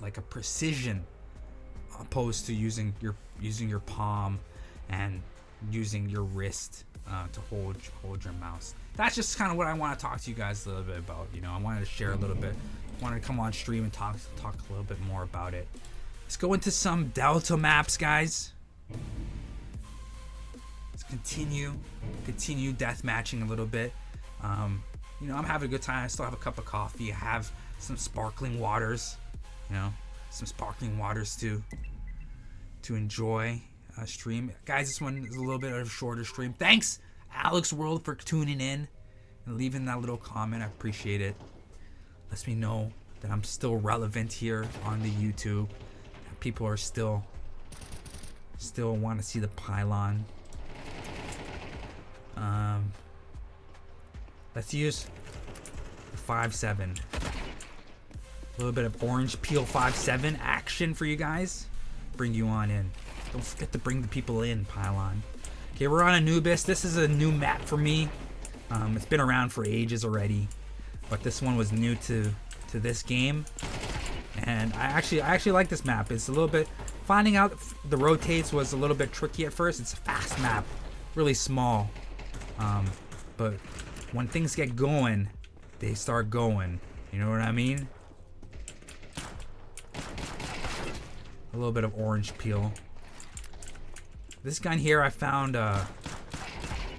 a precision, opposed to using your palm and using your wrist to hold your mouse. That's just kind of what I want to talk to you guys a little bit about. You know, I wanted to share a little bit. I wanted to come on stream and talk a little bit more about it. Let's go into some Delta maps, guys. Let's continue death matching a little bit. You know, I'm having a good time. I still have a cup of coffee. I have some sparkling waters. You know, some sparkling waters to enjoy stream. Guys, this one is a little bit of a shorter stream. Thanks, Alex World, for tuning in and leaving that little comment. I appreciate it. Lets me know that I'm still relevant here on the YouTube. People are still want to see the pylon. Let's use 5.7. A little bit of orange peel 5.7 action for you guys. Bring you on in. Don't forget to bring the people in, pylon. Okay, we're on Anubis. This is a new map for me. It's been around for ages already, but this one was new to this game, and I actually like this map. It's a little bit, finding out the rotates was a little bit tricky at first. It's a fast map, really small, but when things get going, they start going. You know what I mean? A little bit of orange peel. This gun here, I found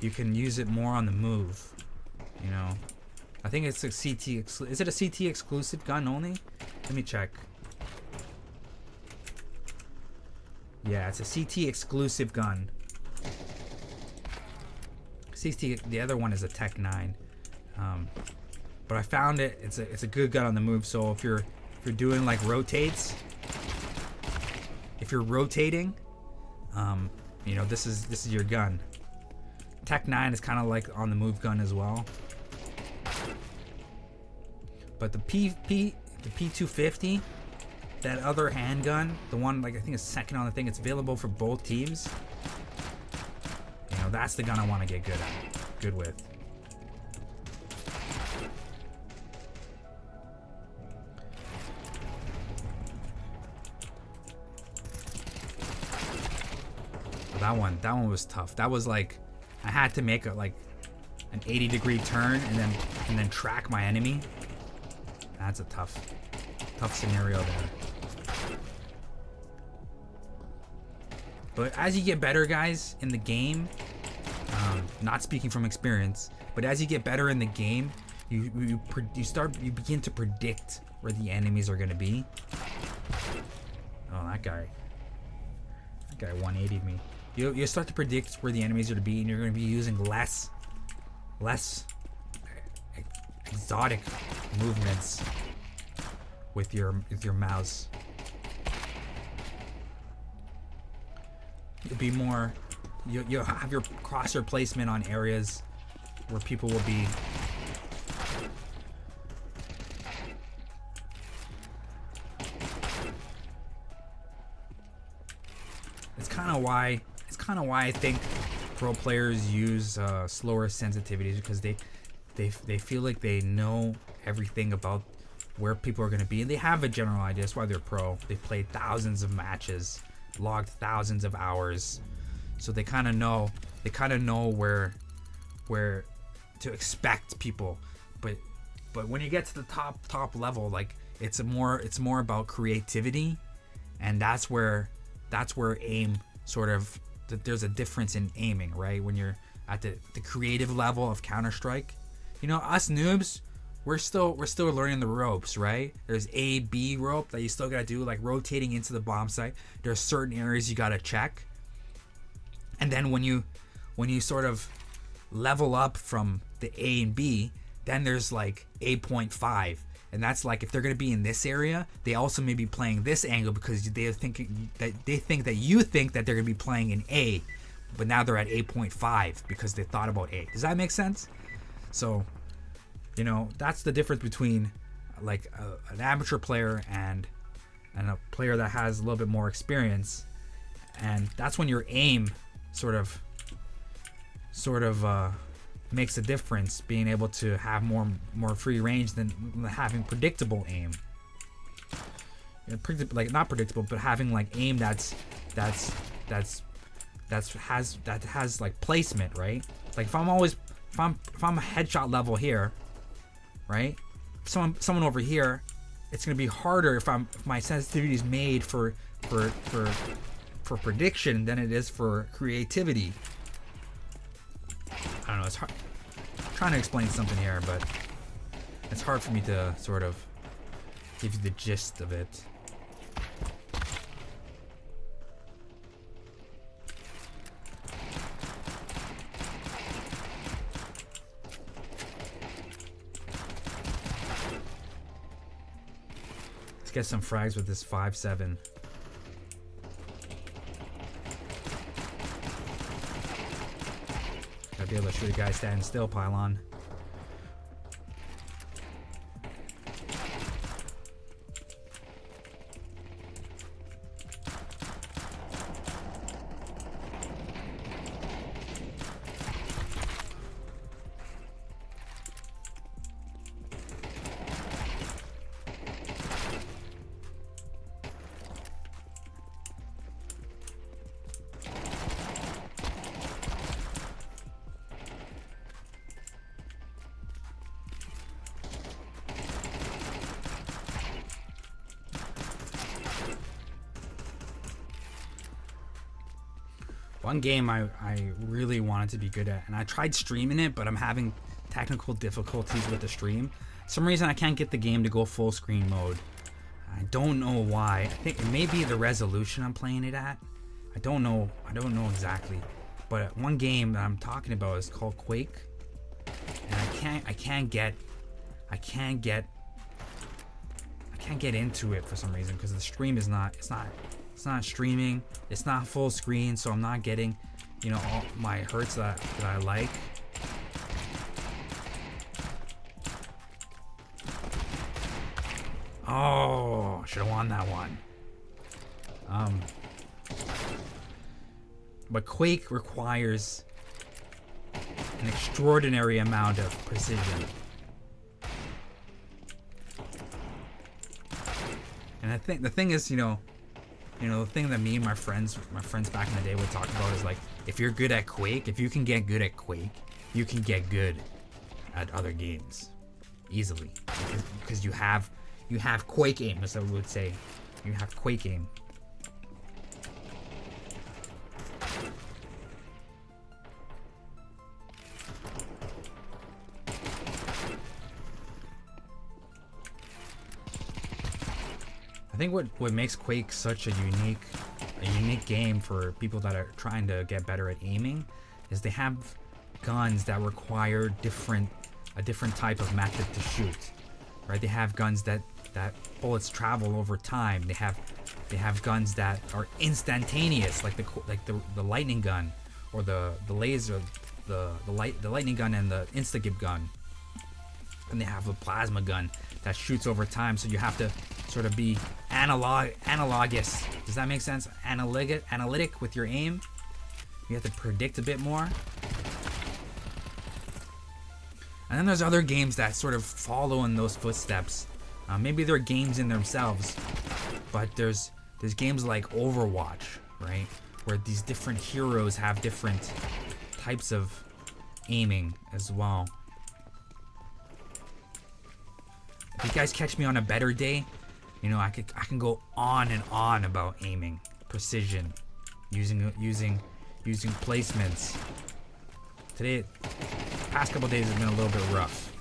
you can use it more on the move. You know, I think it's a CT. Is it a CT exclusive gun only? Let me check. Yeah, it's a CT exclusive gun. CT. The other one is a Tech 9. But I found it. It's a good gun on the move. So if you're doing like rotates, if you're rotating, you know, this is your gun. Tech 9 is kind of like on the move gun as well. But the P250, that other handgun, the one like I think is second on the thing, it's available for both teams. You know, that's the gun I want to get good with. That one was tough. That was like, I had to make an 80-degree turn and then track my enemy. That's a tough scenario there. But as you get better, guys, in the game, not speaking from experience, but as you get better in the game, you begin to predict where the enemies are gonna be. Oh, that guy That guy 180'd me. You start to predict where the enemies are to be, and you're going to be using less exotic movements with your mouse. You'll be more. You'll have your crosshair placement on areas where people will be. It's kind of why I think pro players use slower sensitivities, because they feel like they know everything about where people are going to be, and they have a general idea. That's why they're pro. They've played thousands of matches, logged thousands of hours, so they kind of know where to expect people. But when you get to the top level, like it's more about creativity, and that's where aim sort of, there's a difference in aiming, right? When you're at the creative level of Counter-Strike, you know, us noobs, we're still learning the ropes, right? There's A, B rope that you still gotta do, like rotating into the bomb site. There's certain areas you gotta check. And then when you sort of level up from the A and B, then there's like A.5. And that's like, if they're gonna be in this area, they also may be playing this angle, because they think that you think that they're gonna be playing in A, but now they're at A.5 because they thought about A. Does that make sense? So, you know, that's the difference between like an amateur player and a player that has a little bit more experience. And that's when your aim sort of makes a difference, being able to have more free range than having predictable aim. You know, like not predictable, but having like aim that has like placement, right? Like if I'm a headshot level here, right? Someone over here, it's gonna be harder if my sensitivity is made for prediction than it is for creativity. I don't know, it's hard. I'm trying to explain something here, but it's hard for me to sort of give you the gist of it. Let's get some frags with this 5.7. Gotta be able to shoot a guy standing still, pylon. One game I really wanted to be good at, and I tried streaming it, but I'm having technical difficulties with the stream. For some reason I can't get the game to go full screen mode. I don't know why. I think it may be the resolution I'm playing it at. I don't know exactly. But one game that I'm talking about is called Quake, and I can't get into it for some reason, because the stream is not streaming. It's not full screen, so I'm not getting, you know, all my hertz that I like. Oh, should have won that one. But Quake requires an extraordinary amount of precision. And I think the thing is, you know, the thing that me and my friends back in the day would talk about is like, if you're good at Quake, if you can get good at Quake, you can get good at other games easily, because you have Quake aim, as I would say. You have Quake aim. I think what makes Quake such a a unique game for people that are trying to get better at aiming is they have guns that require a different type of method to shoot, right? They have guns that bullets travel over time. They have guns that are instantaneous, like the lightning gun, or the laser, the lightning gun and the insta-gib gun. And they have a plasma gun that shoots over time, so you have to sort of be analogous. Does that make sense? Analytic with your aim. You have to predict a bit more. And then there's other games that sort of follow in those footsteps. Maybe they're games in themselves, but there's games like Overwatch, right? Where these different heroes have different types of aiming as well. If you guys catch me on a better day, you know, I can go on and on about aiming, precision, using placements. Today, past couple days have been a little bit rough.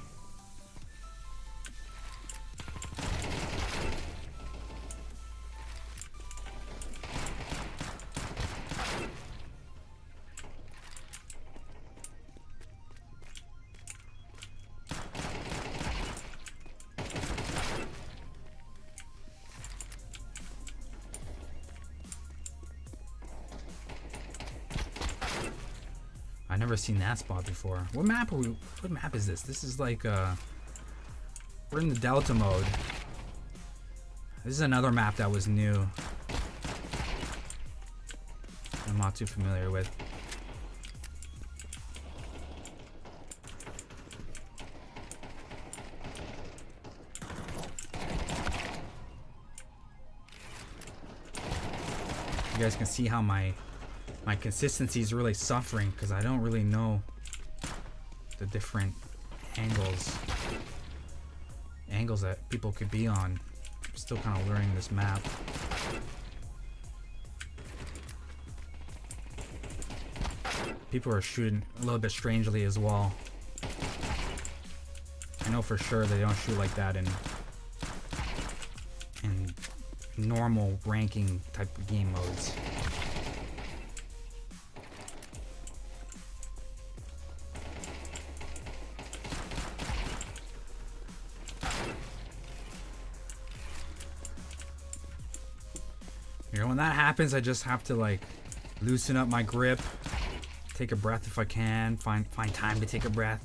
I've never seen that spot before. What map are we? What map is this? This is like we're in the Delta mode. This is another map that was new. I'm not too familiar with. You guys can see how my consistency is really suffering because I don't really know the different angles that people could be on. I'm still kind of learning this map. People are shooting a little bit strangely as well. I know for sure they don't shoot like that in normal ranking type of game modes. You know, when that happens, I just have to like loosen up my grip, take a breath if I can, find time to take a breath.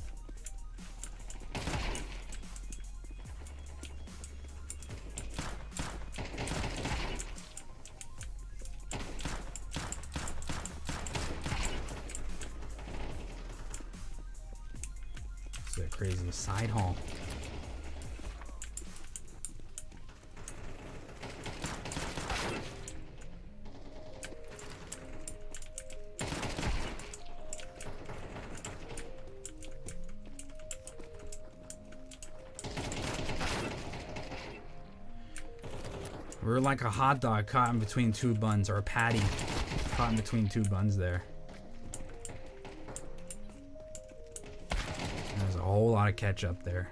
This is a crazy side haul. We're like a hot dog caught in between two buns, or a patty caught in between two buns there. There's a whole lot of ketchup there.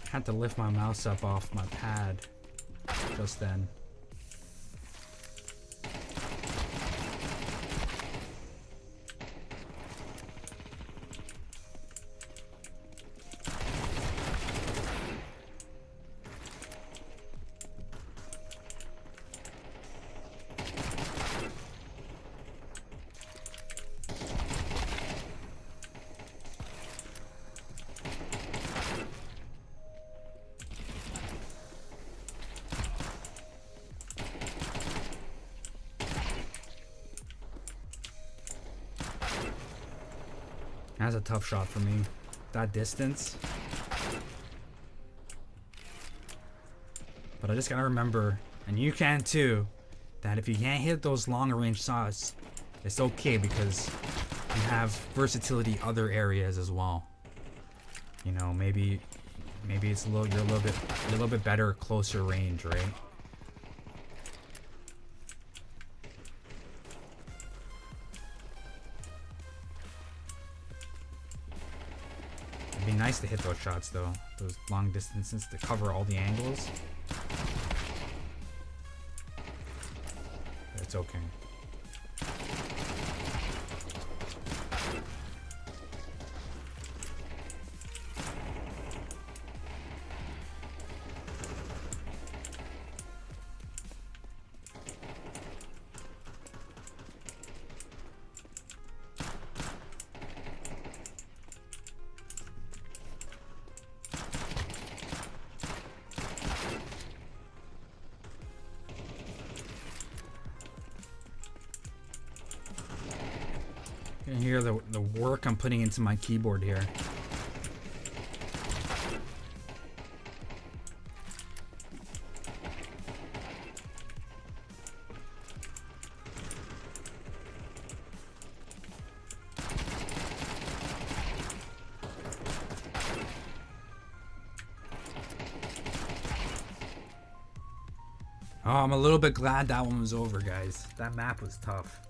I had to lift my mouse up off my pad just then. That's a tough shot for me. That distance. But I just gotta remember, and you can too, that if you can't hit those long range shots, it's okay because you have versatility other areas as well. You know, maybe it's you're a little bit better at closer range, right? It'd be nice to hit those shots though, those long distances to cover all the angles. But it's okay. You can hear the work I'm putting into my keyboard here. Oh, I'm a little bit glad that one was over, guys. That map was tough.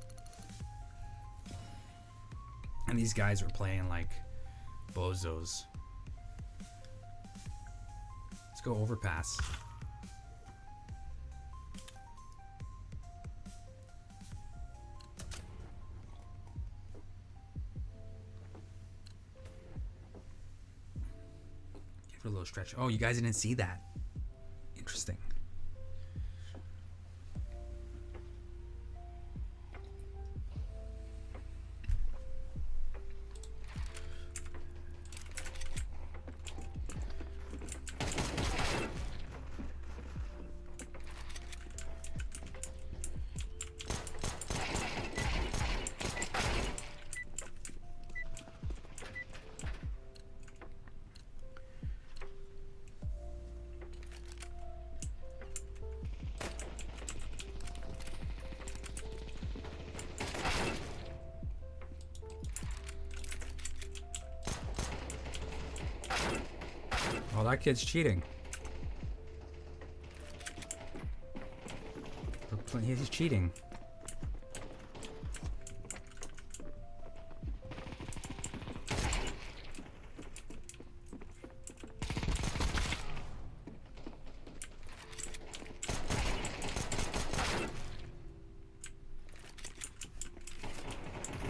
And these guys were playing like bozos. Let's go overpass. Give it a little stretch. Oh, you guys didn't see that. Interesting. Oh, that kid's cheating. He's cheating.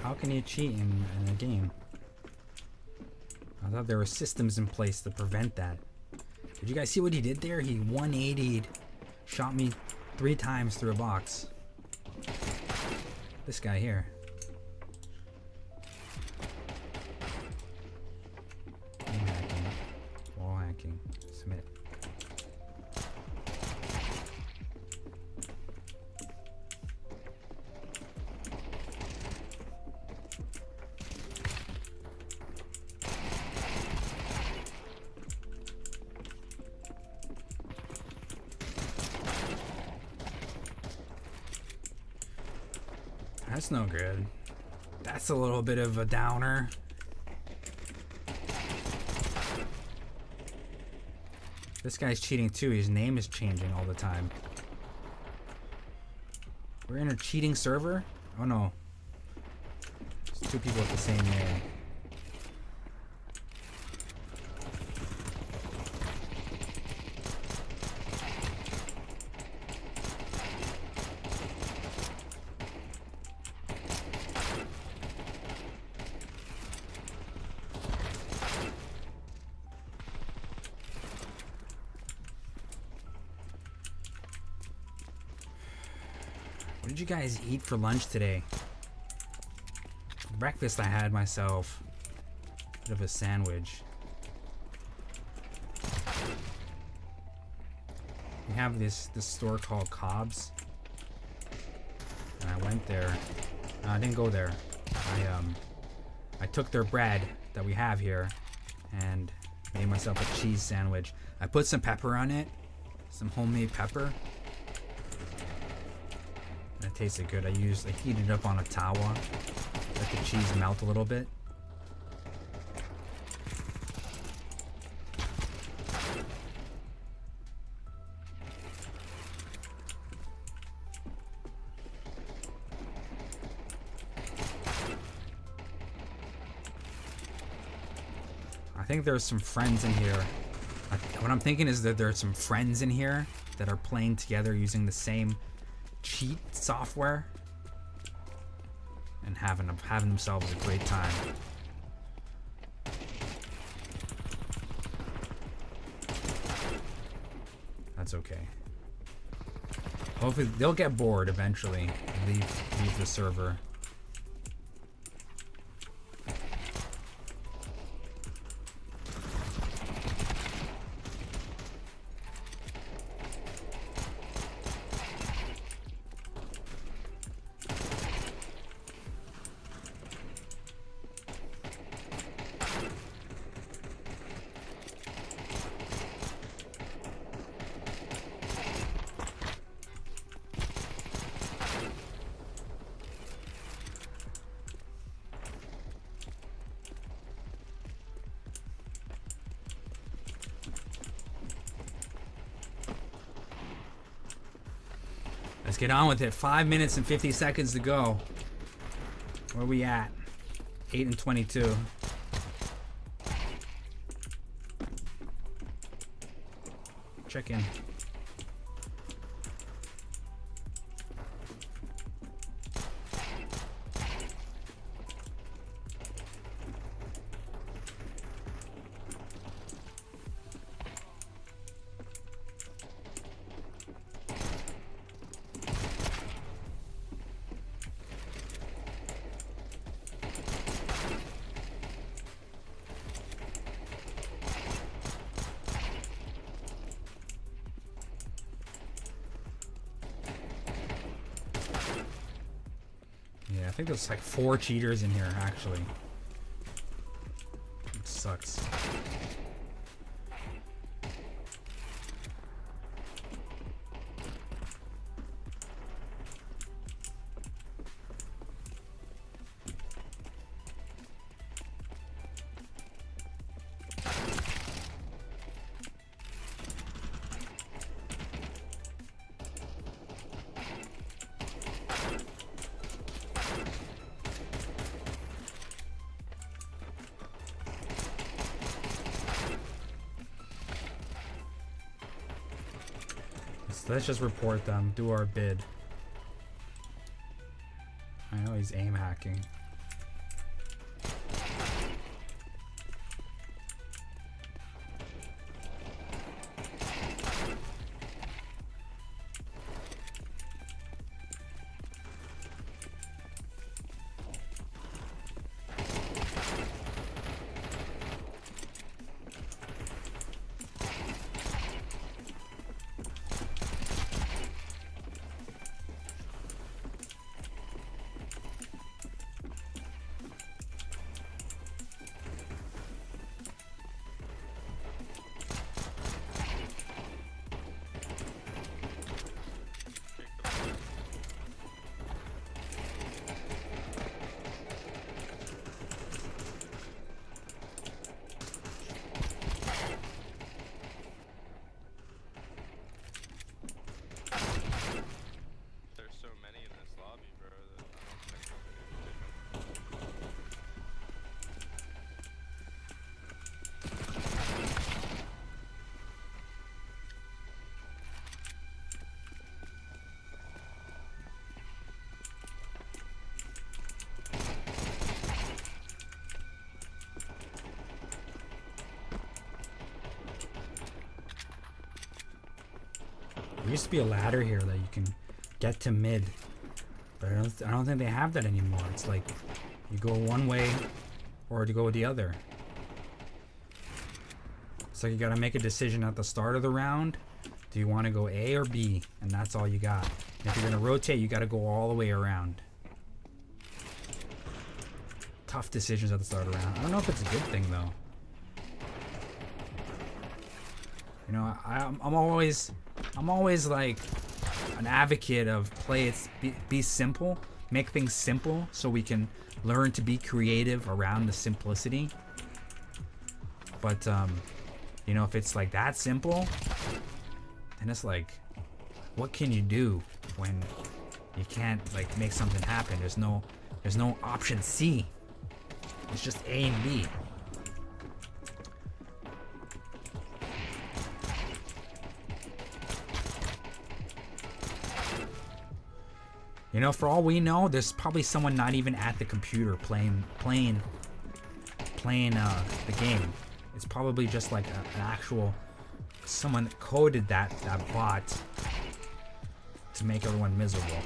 How can you cheat in a game? I thought there were systems in place to prevent that. Did you guys see what he did there? He 180'd, shot me 3 times through a box. This guy here. Game hacking. Wall hacking. Submit. That's no good. That's a little bit of a downer. This guy's cheating too. His name is changing all the time. We're in a cheating server? Oh no. It's 2 people with the same name. What did you guys eat for lunch today? Breakfast I had myself. Bit of a sandwich. We have this store called Cobb's. And I went there. I didn't go there. I took their bread that we have here and made myself a cheese sandwich. I put some pepper on it, some homemade pepper. And it tasted good. I heated it up on a tawa, let the cheese melt a little bit. I think there's some friends in here. What I'm thinking is that there's some friends in here that are playing together using the same cheat software and having themselves a great time. That's okay. Hopefully they'll get bored eventually and leave the server. Let's get on with it. 5 minutes and 50 seconds to go. Where are we at? 8 and 22. Check in. I think there's like 4 cheaters in here, actually. It sucks. Let's just report them, do our bid. I know he's aim hacking. There used to be a ladder here that you can get to mid, but I don't think they have that anymore. It's like you go one way or you go the other. So you gotta make a decision at the start of the round. Do you want to go A or B? And that's all you got. And if you're gonna rotate, you gotta go all the way around. tough decisions at the start of the round. I don't know if it's a good thing though. You know, I'm always like an advocate of be simple, make things simple so we can learn to be creative around the simplicity. But you know, if it's like that simple, then it's like, what can you do when you can't like make something happen? There's no option C. It's just A and B. You know, for all we know, there's probably someone not even at the computer playing the game. It's probably just like an actual someone that coded that bot to make everyone miserable.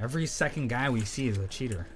Every second guy we see is a cheater.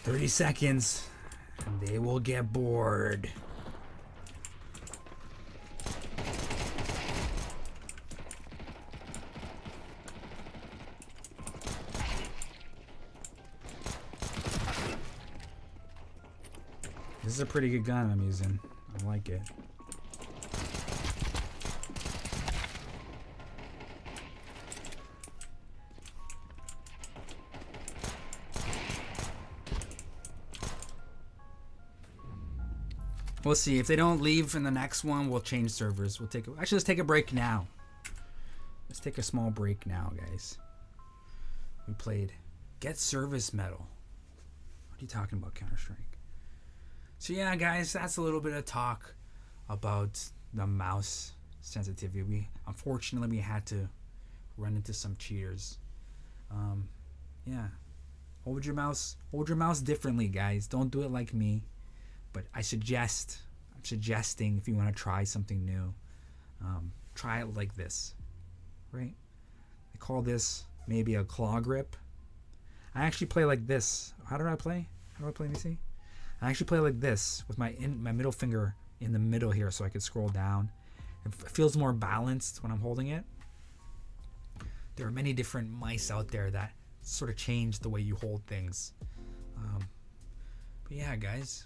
"30 seconds, and they will get bored." This is a pretty good gun I'm using. I like it. We'll see. If they don't leave in the next one, we'll change servers. Actually, let's take a break now. Let's take a small break now, guys. We played Get Service Medal. What are you talking about, Counter-Strike? So yeah, guys, that's a little bit of talk about the mouse sensitivity. Unfortunately, we had to run into some cheaters. Yeah. Hold your mouse differently, guys. Don't do it like me. But I'm suggesting if you want to try something new, try it like this, right? I call this maybe a claw grip. I actually play like this. How do I play? Let me see. I actually play like this with my middle finger in the middle here so I can scroll down. It feels more balanced when I'm holding it. There are many different mice out there that sort of change the way you hold things. But yeah, guys.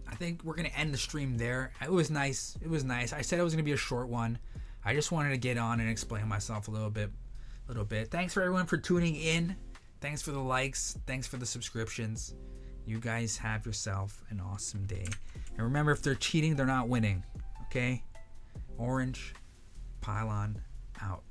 I think we're going to end the stream there. It was nice. I said it was going to be a short one. I just wanted to get on and explain myself a little bit. Thanks for everyone for tuning in. Thanks for the likes. Thanks for the subscriptions. You guys have yourself an awesome day. And remember, if they're cheating, they're not winning. Okay? Orange Pylon out.